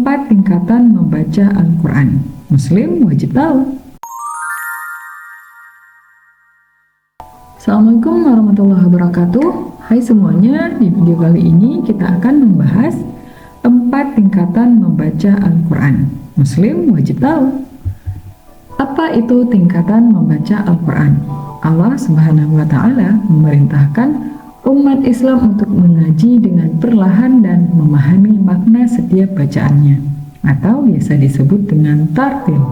4 tingkatan membaca Al-Quran. Muslim wajib tahu. Assalamualaikum warahmatullahi wabarakatuh. Hai semuanya, di video kali ini kita akan membahas 4 tingkatan membaca Al-Quran. Muslim wajib tahu. Apa itu tingkatan membaca Al-Quran? Allah Subhanahu wa Ta'ala memerintahkan umat Islam untuk mengaji dengan perlahan dan memahami makna setiap bacaannya, atau biasa disebut dengan tartil.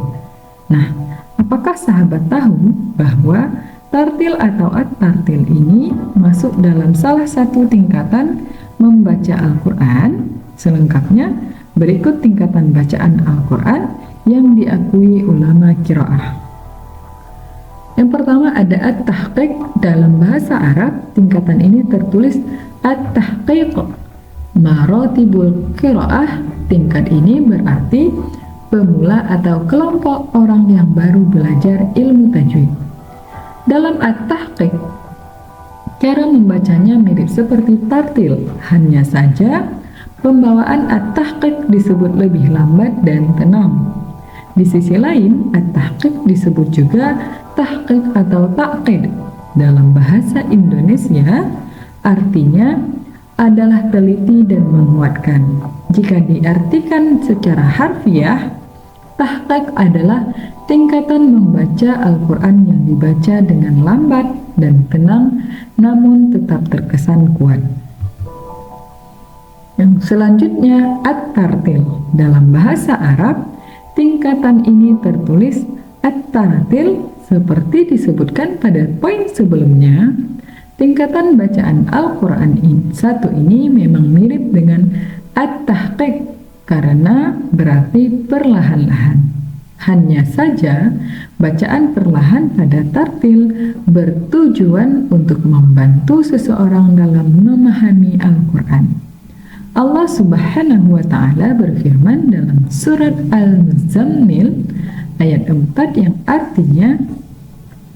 Nah, apakah sahabat tahu bahwa tartil atau at-tartil ini masuk dalam salah satu tingkatan membaca Al-Quran? Selengkapnya, berikut tingkatan bacaan Al-Quran yang diakui ulama qiraah. Yang pertama ada at-tahqiq. Dalam bahasa Arab, tingkatan ini tertulis at-tahqiq. Maratibul qiraah. Tingkat ini berarti pemula atau kelompok orang yang baru belajar ilmu tajwid. Dalam at-tahqiq, cara membacanya mirip seperti tartil, hanya saja pembawaan at-tahqiq disebut lebih lambat dan tenang. Di sisi lain, at-tahqiq disebut juga tahqiq atau ta'qid. Dalam bahasa Indonesia, artinya adalah teliti dan menguatkan. Jika diartikan secara harfiah, tahqiq adalah tingkatan membaca Al-Quran yang dibaca dengan lambat dan tenang, namun tetap terkesan kuat. Yang selanjutnya, at-tartil. Dalam bahasa Arab, tingkatan ini tertulis at-tartil. Seperti disebutkan pada poin sebelumnya, tingkatan bacaan Al-Quran satu ini memang mirip dengan at-tahqiq karena berarti perlahan-lahan. Hanya saja bacaan perlahan pada tartil bertujuan untuk membantu seseorang dalam memahami Al-Quran. Allah Subhanahu wa Ta'ala berfirman dalam surat Al-Muzammil ayat 4 yang artinya,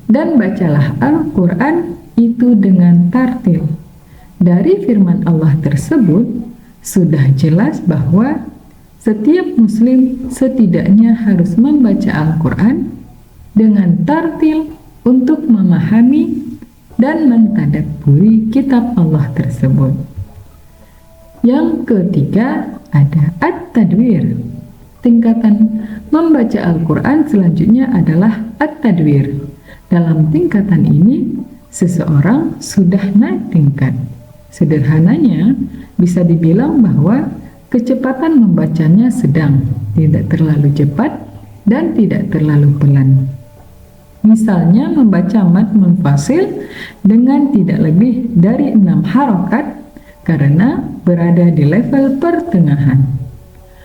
dan bacalah Al-Quran itu dengan tartil. Dari firman Allah tersebut sudah jelas bahwa setiap muslim setidaknya harus membaca Al-Quran dengan tartil untuk memahami dan mentadabburi kitab Allah tersebut. Yang ketiga ada at-tadwir. Tingkatan membaca Al-Quran selanjutnya adalah at-tadwir. Dalam tingkatan ini, seseorang sudah naik tingkat. Sederhananya, bisa dibilang bahwa kecepatan membacanya sedang, tidak terlalu cepat dan tidak terlalu pelan. Misalnya membaca mad munfasil dengan tidak lebih dari 6 harokat karena berada di level pertengahan.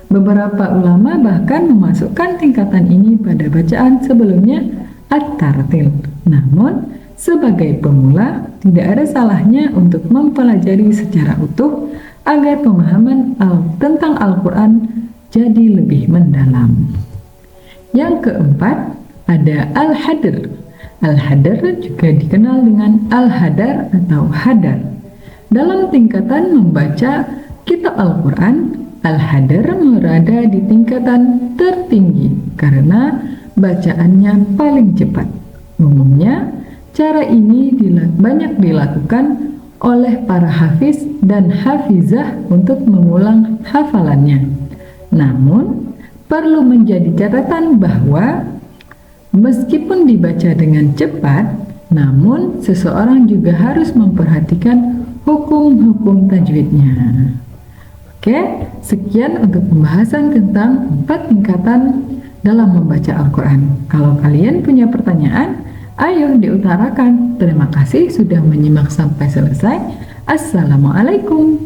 Beberapa ulama bahkan memasukkan tingkatan ini pada bacaan sebelumnya at-tartil. Namun, sebagai pemula, tidak ada salahnya untuk mempelajari secara utuh agar pemahaman tentang Al-Quran jadi lebih mendalam. Yang keempat, ada al-hadr. Al-hadr juga dikenal dengan al-hadar atau hadar. Dalam tingkatan membaca kitab Al-Quran, al-hadar berada di tingkatan tertinggi karena bacaannya paling cepat. Umumnya, cara ini banyak dilakukan oleh para hafiz dan hafizah untuk mengulang hafalannya. Namun, perlu menjadi catatan bahwa meskipun dibaca dengan cepat, namun seseorang juga harus memperhatikan hukum-hukum tajwidnya. Oke, sekian untuk pembahasan tentang 4 tingkatan dalam membaca Al-Quran. Kalau kalian punya pertanyaan, ayo diutarakan. Terima kasih sudah menyimak sampai selesai. Assalamualaikum.